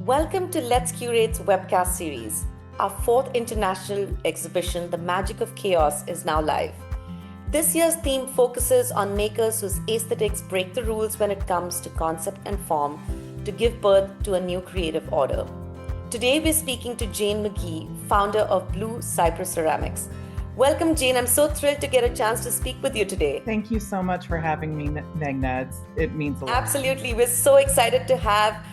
Welcome to Let's Curate's webcast series. Our fourth international exhibition, The Magic of Chaos, is now live. This year's theme focuses on makers whose aesthetics break the rules when it comes to concept and form to give birth to a new creative order. Today we're speaking to Jane McGee, founder of Blue Cypress Ceramics. Welcome, Jane. I'm so thrilled to get a chance to speak with you today. Thank you so much for having me, Meghna. It means a lot. Absolutely. We're so excited to have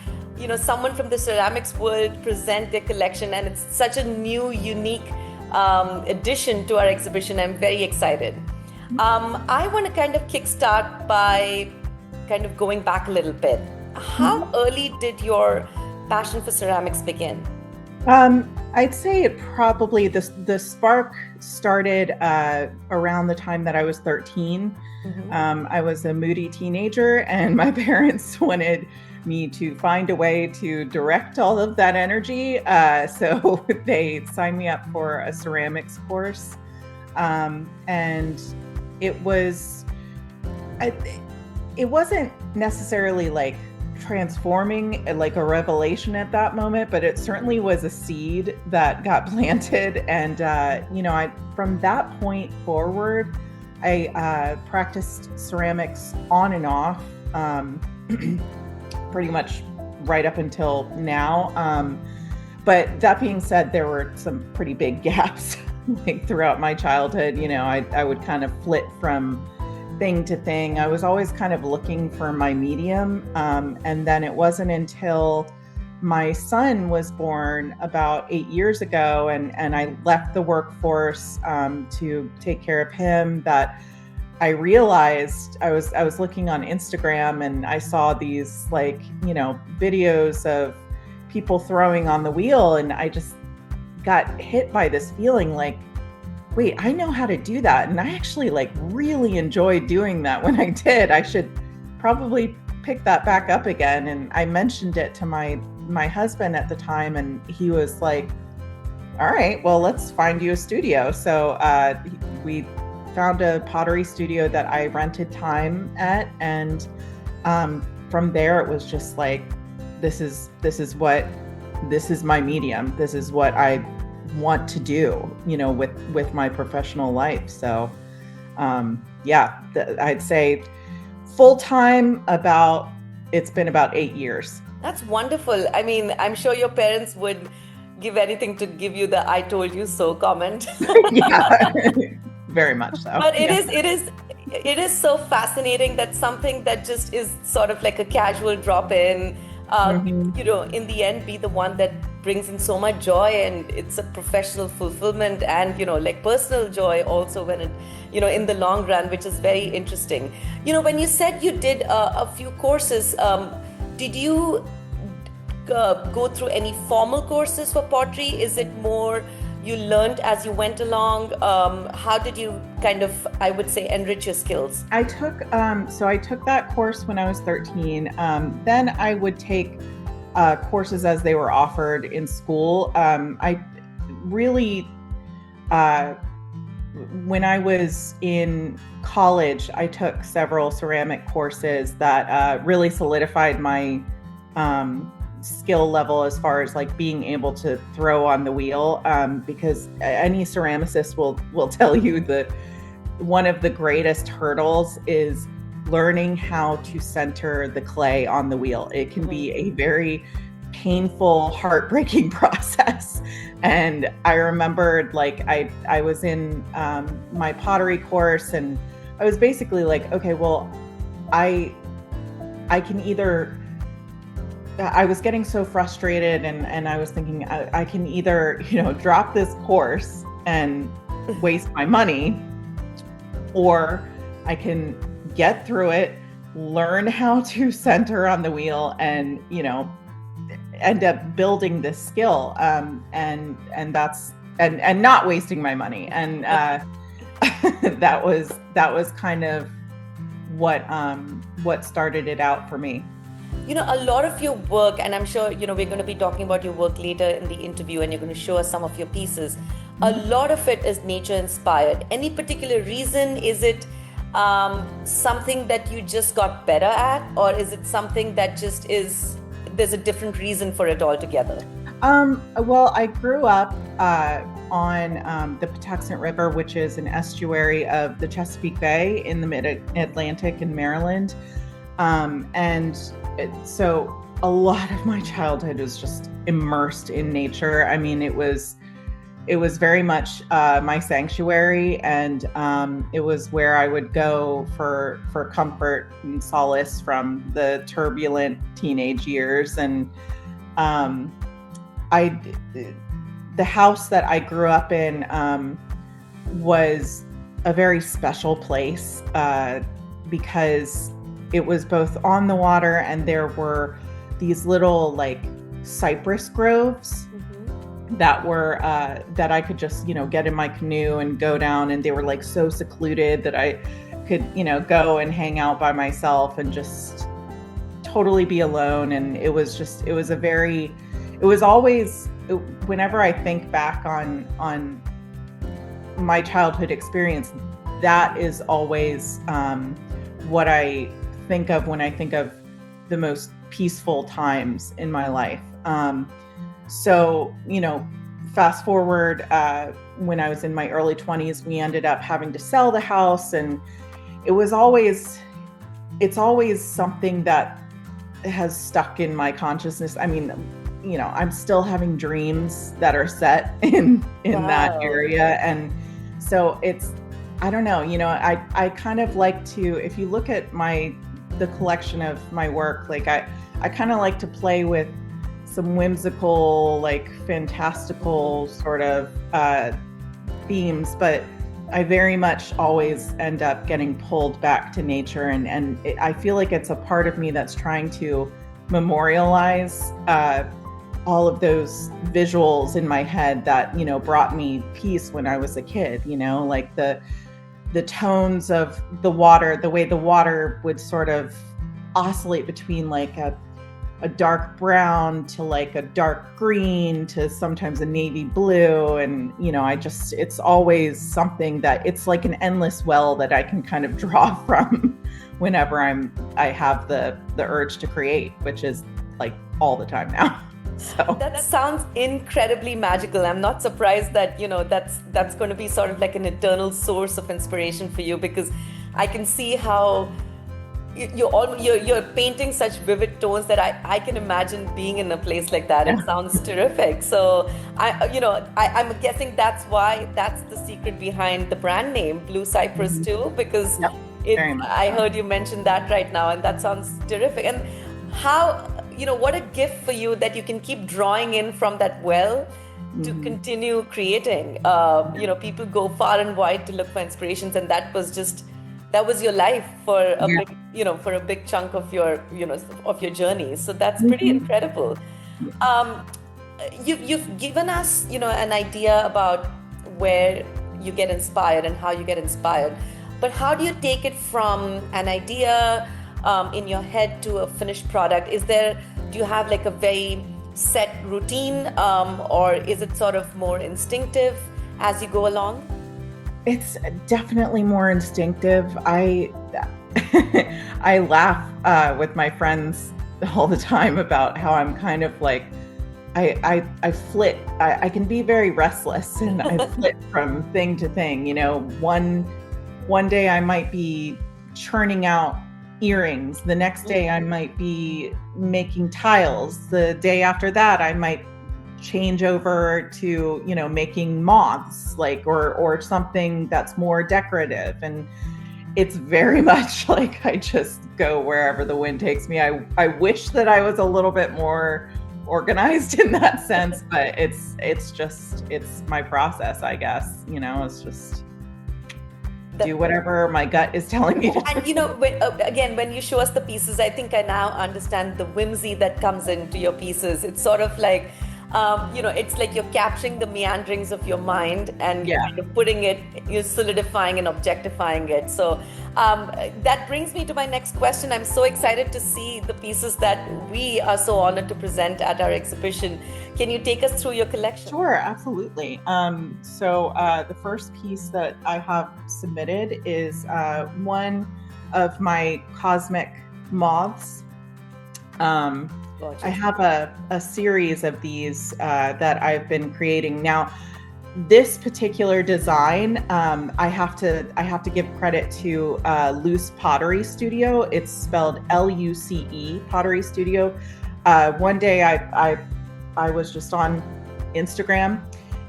someone from the ceramics world present their collection, and it's such a new, unique addition to our exhibition. I'm very excited. I want to kind of kickstart by kind of going back a little bit. How early did your passion for ceramics begin? I'd say it probably, the spark started around the time that I was 13. I was a moody teenager, and my parents wanted me to find a way to direct all of that energy. So they signed me up for a ceramics course. And it wasn't necessarily like transforming, like a revelation at that moment, but it certainly was a seed that got planted. And, from that point forward, I practiced ceramics on and off, pretty much right up until now. But that being said, there were some pretty big gaps like throughout my childhood. I would kind of flit from thing to thing. I was always kind of looking for my medium. And then it wasn't until my son was born about 8 years ago and I left the workforce to take care of him that I realized I was looking on Instagram and I saw these videos of people throwing on the wheel, and I just got hit by this feeling like, wait, I know how to do that. And I actually really enjoyed doing that when I did. I should probably pick that back up again. And I mentioned it to my husband at the time, and he was like, all right, well, let's find you a studio. So we found a pottery studio that I rented time at. And from there, it was just like, this is my medium. This is what I want to do, with my professional life. So, I'd say full time it's been about 8 years. That's wonderful. I mean, I'm sure your parents would give anything to give you the "I told you so" comment. Yeah, very much so. But it is so fascinating that something that just is sort of like a casual drop in, in the end, be the one that brings in so much joy, and it's a professional fulfillment and personal joy also when it in the long run, which is very interesting. When you said you did a few courses, did you go through any formal courses for pottery? Is it more you learned as you went along? How did you kind of, I would say, enrich your skills? I took that course when I was 13. Then I would take courses as they were offered in school. I really, when I was in college, I took several ceramic courses that really solidified my skill level as far as being able to throw on the wheel, because any ceramicist will tell you that one of the greatest hurdles is learning how to center the clay on the wheel. It can be a very painful, heartbreaking process. And I remembered I was in my pottery course, and I was basically like, okay, well, I can either, I was getting so frustrated and I was thinking I can either, drop this course and waste my money, or I can get through it, learn how to center on the wheel, and, end up building this skill. And that's, and not wasting my money. And that was kind of what started it out for me. A lot of your work, and I'm sure, we're going to be talking about your work later in the interview, and you're going to show us some of your pieces. A lot of it is nature inspired. Any particular reason? Is it something that you just got better at, or is it something that just is there's a different reason for it altogether? Well, I grew up on the Patuxent River, which is an estuary of the Chesapeake Bay in the mid-Atlantic in Maryland. So a lot of my childhood was just immersed in nature. I mean, it was very much my sanctuary, and it was where I would go for comfort and solace from the turbulent teenage years. And the house that I grew up in was a very special place because it was both on the water, and there were these little like cypress groves that were that I could just, get in my canoe and go down, and they were like so secluded that I could, go and hang out by myself and just totally be alone. And it was always, whenever I think back on my childhood experience, that is always what I think of when I think of the most peaceful times in my life. So, fast forward, when I was in my early 20s, we ended up having to sell the house, and it's always something that has stuck in my consciousness. I mean, I'm still having dreams that are set in Wow. that area. And so I don't know, I kind of like to, if you look at the collection of my work, like I kind of like to play with some whimsical, like fantastical sort of themes, but I very much always end up getting pulled back to nature. And I feel like it's a part of me that's trying to memorialize all of those visuals in my head that, brought me peace when I was a kid, like the tones of the water, the way the water would sort of oscillate between like a dark brown to like a dark green to sometimes a navy blue. And, it's always something that it's like an endless well that I can kind of draw from whenever I have the urge to create, which is like all the time now. So that sounds incredibly magical. I'm not surprised that, that's going to be sort of like an eternal source of inspiration for you, because I can see how you're painting such vivid tones that I can imagine being in a place like that. It sounds terrific. So I'm guessing that's the secret behind the brand name Blue Cypress too, because I heard you mention that right now, and that sounds terrific. And how, what a gift for you that you can keep drawing in from that well to continue creating. People go far and wide to look for inspirations, and that was your life for a big, for a big chunk of your, of your journey. So that's pretty incredible. You've given us, an idea about where you get inspired and how you get inspired, but how do you take it from an idea in your head to a finished product? Do you have like a very set routine, or is it sort of more instinctive as you go along? It's definitely more instinctive. I laugh with my friends all the time about how I'm kind of like, I flit. I can be very restless, and I flit from thing to thing. One day I might be churning out earrings. The next day I might be making tiles. The day after that I might change over to, making moths, like, or something that's more decorative. And it's very much like I just go wherever the wind takes me. I wish that I was a little bit more organized in that sense, but it's my process, I guess. It's just do whatever my gut is telling me to do. And when you show us the pieces, I think I now understand the whimsy that comes into your pieces. It's sort of like, it's like you're capturing the meanderings of your mind and kind of putting it, you're solidifying and objectifying it. So that brings me to my next question. I'm so excited to see the pieces that we are so honored to present at our exhibition. Can you take us through your collection? Sure, absolutely. So the first piece that I have submitted is one of my cosmic moths. Got I you. have a series of these that I've been creating. Now, this particular design, I have to give credit to Loose Pottery Studio. It's spelled Luce Pottery Studio. One day I was just on Instagram,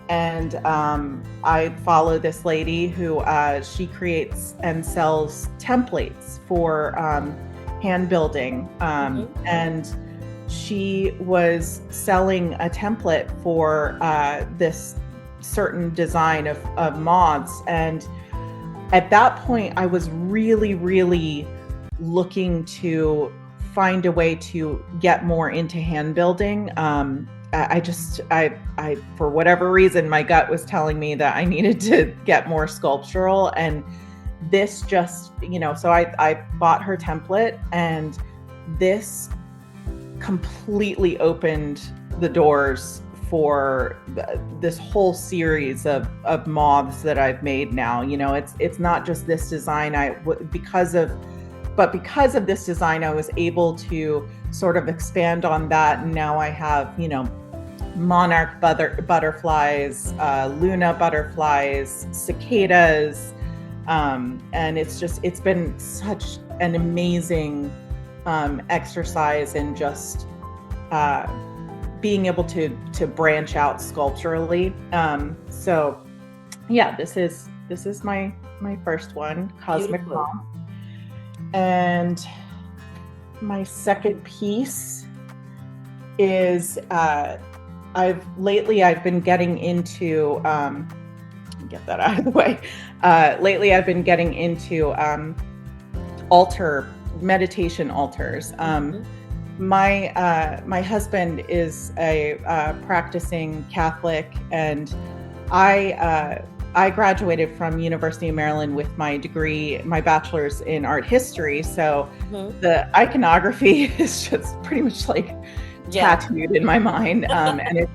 and I follow this lady who she creates and sells templates for hand building, and she was selling a template for this certain design of moths. And at that point, I was really looking to find a way to get more into hand building. I for whatever reason, my gut was telling me that I needed to get more sculptural, and this just, so I bought her template, and this completely opened the doors for this whole series of moths that I've made now. It's not just this design. Because of this design, I was able to sort of expand on that, and now I have, monarch butterflies, Luna butterflies, cicadas, and it's been such an amazing exercise in just being able to branch out sculpturally. So yeah, this is my first one, Cosmic Beautiful. Mom. And my second piece is I've been getting into get that out of the way. Lately I've been getting into meditation altars. My husband is a practicing Catholic, and I graduated from University of Maryland with my degree, my bachelor's in art history. So the iconography is just pretty much like tattooed in my mind. And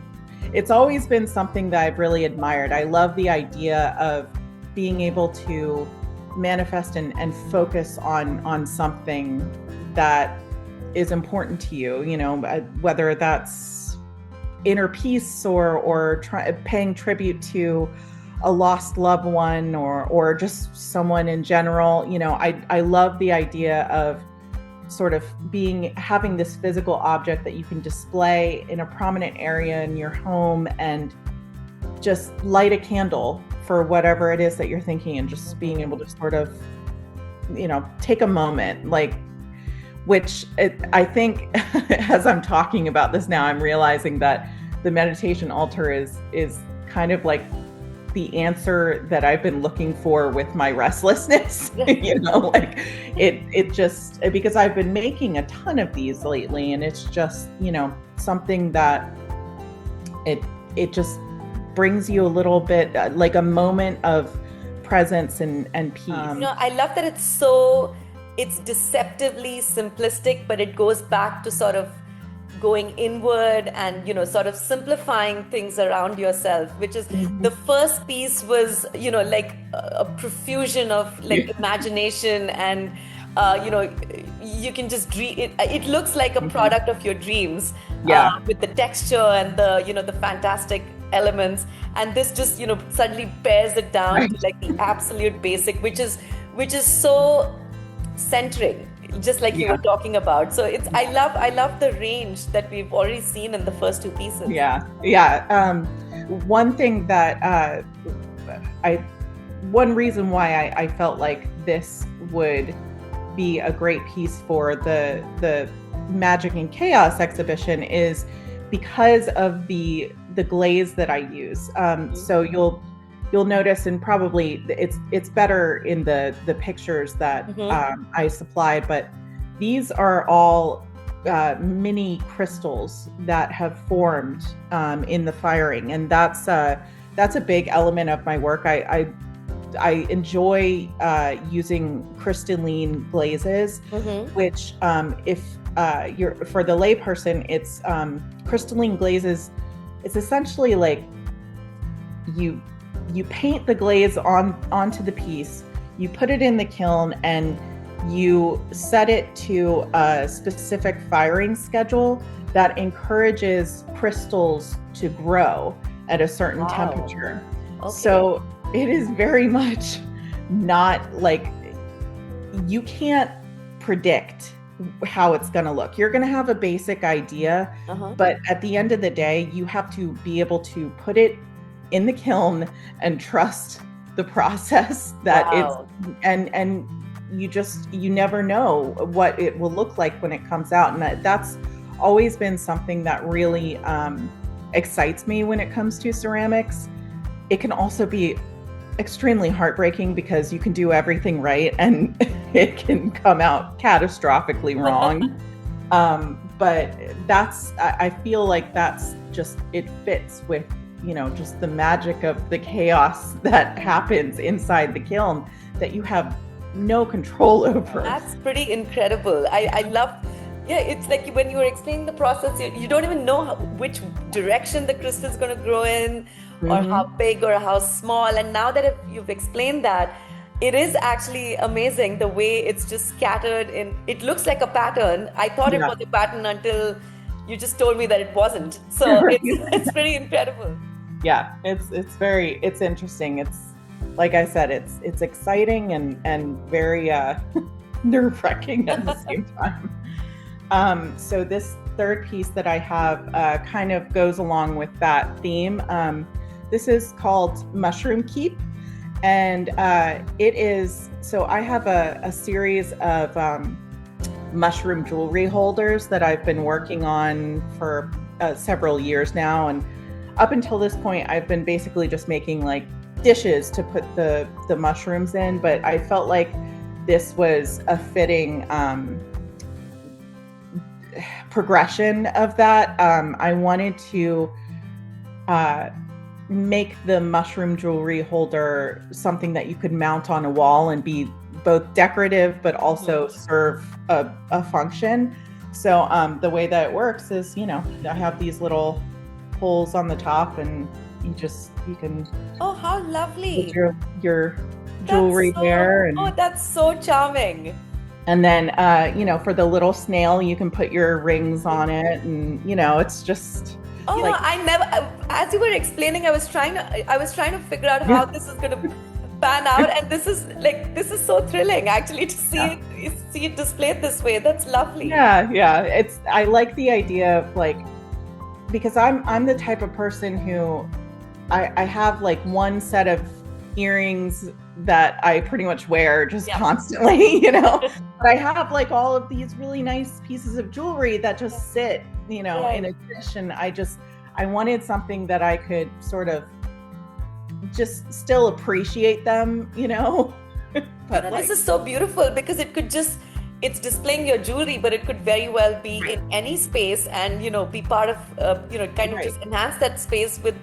it's always been something that I've really admired. I love the idea of being able to manifest and focus on something that is important to you, whether that's inner peace or paying tribute to a lost loved one or just someone in general. I love the idea of sort of having this physical object that you can display in a prominent area in your home, and just light a candle for whatever it is that you're thinking, and just being able to sort of, take a moment, I think as I'm talking about this now, I'm realizing that the meditation altar is kind of like the answer that I've been looking for with my restlessness. It just, because I've been making a ton of these lately, and it's just, something that it just brings you a little bit like a moment of presence and peace. I love that it's deceptively simplistic, but it goes back to sort of going inward and, sort of simplifying things around yourself, which is the first piece was, like a profusion of imagination, and, you can just dream it. It looks like a product of your dreams, with the texture and the fantastic elements. And this just, suddenly pares it down to like the absolute basic, which is so centering, just like you were talking about. So I love the range that we've already seen in the first two pieces. One thing that one reason why I felt like this would be a great piece for the Magic and Chaos exhibition is because of the glaze that I use. So you'll notice, and probably it's better in the pictures that I supplied, but these are all mini crystals that have formed in the firing, and that's a big element of my work. I enjoy using crystalline glazes, which if you're, for the layperson, it's crystalline glazes. It's essentially like you paint the glaze onto the piece, you put it in the kiln, and you set it to a specific firing schedule that encourages crystals to grow at a certain temperature. Okay. So it is very much not like, you can't predict how it's going to look. You're going to have a basic idea, but at the end of the day, you have to be able to put it in the kiln and trust the process that it's, and you never know what it will look like when it comes out. And that's always been something that really excites me when it comes to ceramics. It can also be extremely heartbreaking because you can do everything right and it can come out catastrophically wrong. But I feel like that's just, it fits with, just the magic of the chaos that happens inside the kiln that you have no control over. That's pretty incredible. I love, it's like when you were explaining the process, you don't even know which direction the crystal is going to grow in, or how big or how small. And now that you've explained that, it is actually amazing the way it's just scattered in. It looks like a pattern. I thought it was a pattern until you just told me that it wasn't. So it's pretty incredible. Yeah, it's interesting. It's, like I said, it's exciting and very nerve-wracking at the same time. So this third piece that I have kind of goes along with that theme. This is called Mushroom Keep. And it is, so I have a series of mushroom jewelry holders that I've been working on for several years now. And up until this point, I've been basically just making like dishes to put the mushrooms in. But I felt like this was a fitting progression of that. I wanted to make the mushroom jewelry holder something that you could mount on a wall and be both decorative but also serve a function. So the way that it works is, I have these little holes on the top, and you can how lovely, put your jewelry there. And, that's so charming. And then for the little snail, you can put your rings on it, and it's just I never, as you were explaining, I was trying to figure out how this is going to pan out, and this is so thrilling actually to see it displayed this way. That's lovely. Yeah. I like the idea of like, because I'm the type of person who I have like one set of earrings that I pretty much wear just constantly, but I have like all of these really nice pieces of jewelry that just sit, in a dish. And I wanted something that I could sort of just still appreciate them, But this is so beautiful because it's displaying your jewelry, but it could very well be in any space and, be part of, just enhance that space with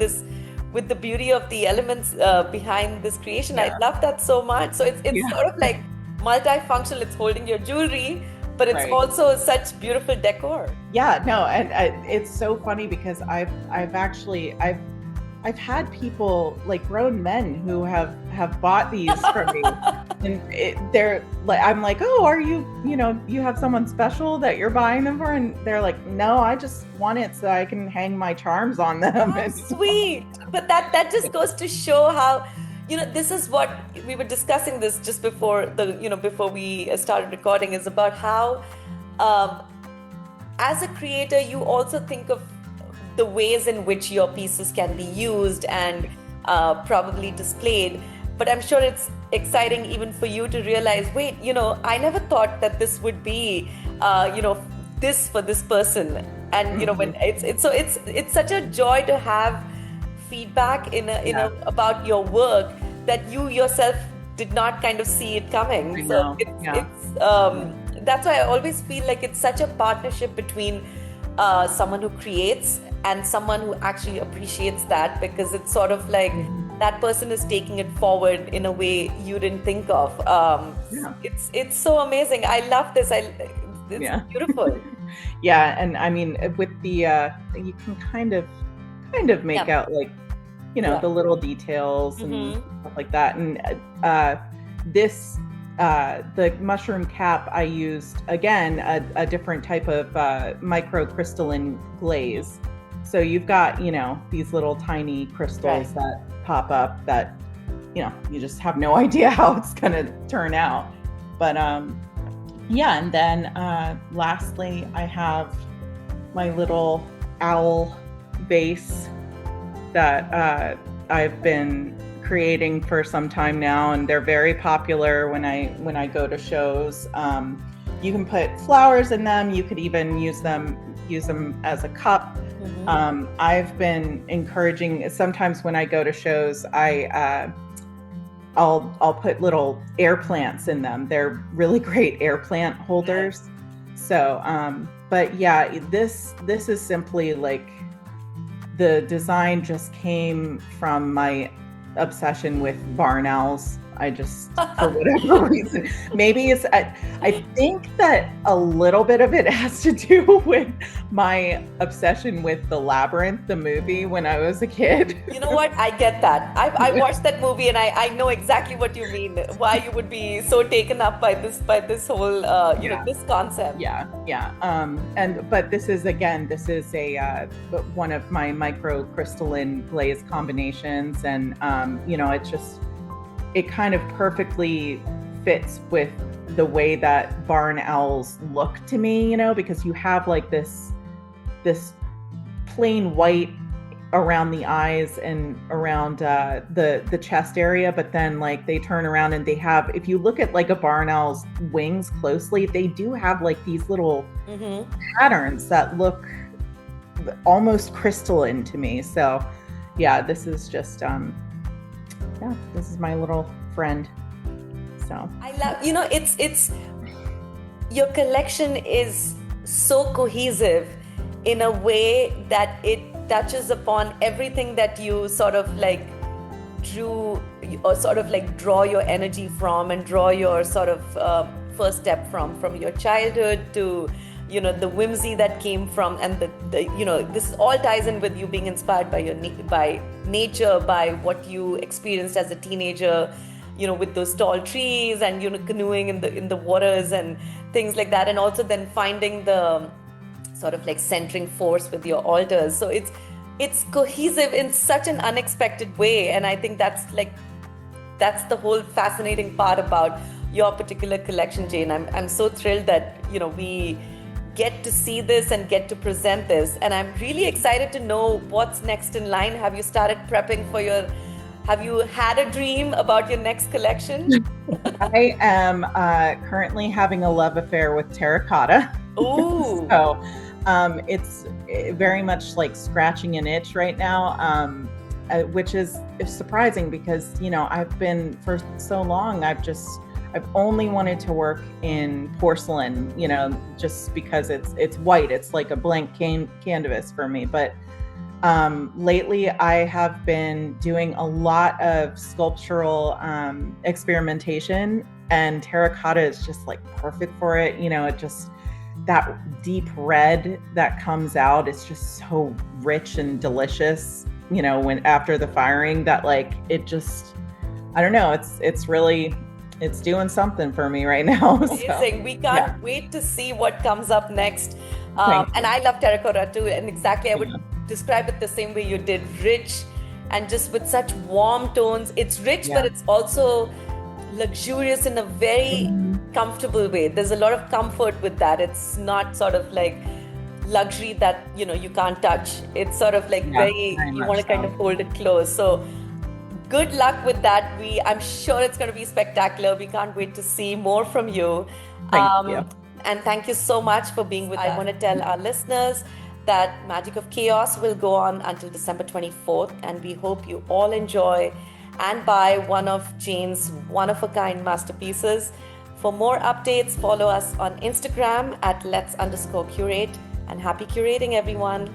the beauty of the elements behind this creation. I love that so much. So it's sort of like multifunctional. It's holding your jewelry, but it's also such beautiful decor. Yeah, no, and it's so funny because I've had people, like grown men, who have bought these from me, and they're like, I'm like, oh, are you you have someone special that you're buying them for? And they're like, no, I just want it so I can hang my charms on them. That's sweet. But that just goes to show how, this is what we were discussing this just before before we started recording, is about how as a creator, you also think of the ways in which your pieces can be used and probably displayed. But I'm sure it's exciting even for you to realize, wait, I never thought that this would be, this for this person. And, when it's such a joy to have feedback about your work that you yourself did not kind of see it coming. So that's why I always feel like it's such a partnership between someone who creates and someone who actually appreciates that, because it's sort of like that person is taking it forward in a way you didn't think of. It's so amazing. I love this. It's beautiful. Yeah, and I mean, with the you can kind of make out like the little details and stuff like that. And this the mushroom cap, I used, again, a different type of microcrystalline glaze. So you've got, these little tiny crystals that pop up that, you just have no idea how it's going to turn out. But yeah, and then lastly, I have my little owl vase that I've been creating for some time now, and they're very popular when I go to shows. You can put flowers in them. You could even use them as a cup. Mm-hmm. I've been encouraging, sometimes when I go to shows, I'll put little air plants in them. They're really great air plant holders. So, but yeah, this is simply like, the design just came from my obsession with barn owls. I just, for whatever reason, maybe it's, I think that a little bit of it has to do with my obsession with The Labyrinth, the movie, when I was a kid. You know what? I get that. I watched that movie, and I know exactly what you mean. Why you would be so taken up by this whole this concept. But this is a one of my microcrystalline glaze combinations, and it kind of perfectly fits with the way that barn owls look to me, because you have like this plain white around the eyes and around the chest area, but then like they turn around and they have, if you look at like a barn owl's wings closely, they do have like these little patterns that look almost crystalline to me. So yeah, this is just this is my little friend. So I love, it's your collection is so cohesive in a way that it touches upon everything that you sort of like drew, or sort of like draw your energy from, and draw your sort of first step from your childhood to the whimsy that came from, and the this all ties in with you being inspired by nature, by what you experienced as a teenager, with those tall trees and canoeing in the waters and things like that, and also then finding the sort of like centering force with your altars. So it's cohesive in such an unexpected way, and I think that's the whole fascinating part about your particular collection, Jane. I'm so thrilled that we get to see this and get to present this, and I'm really excited to know what's next in line. Have you started prepping for have you had a dream about your next collection? I am currently having a love affair with terracotta. Ooh. So it's very much like scratching an itch right now, which is surprising because I've been, for so long, I've only wanted to work in porcelain, just because it's white. It's like a blank canvas for me. But lately I have been doing a lot of sculptural experimentation, and terracotta is just like perfect for it. It just, that deep red that comes out, it's just so rich and delicious, when after the firing, that like, it just, I don't know, it's really, it's doing something for me right now. Amazing. So, we can't wait to see what comes up next. And I love terracotta too. And exactly, I would describe it the same way you did, rich and just with such warm tones. It's rich, but it's also luxurious in a very comfortable way. There's a lot of comfort with that. It's not sort of like luxury that, you can't touch. It's sort of like very you want to kind of hold it close. So good luck with that. I'm sure it's going to be spectacular. We can't wait to see more from you. Thank you. And thank you so much for being with us. I want to tell our listeners that Magic of Chaos will go on until December 24th, and we hope you all enjoy and buy one of Jane's one-of-a-kind masterpieces. For more updates, follow us on Instagram at @lets_curate, and happy curating, everyone.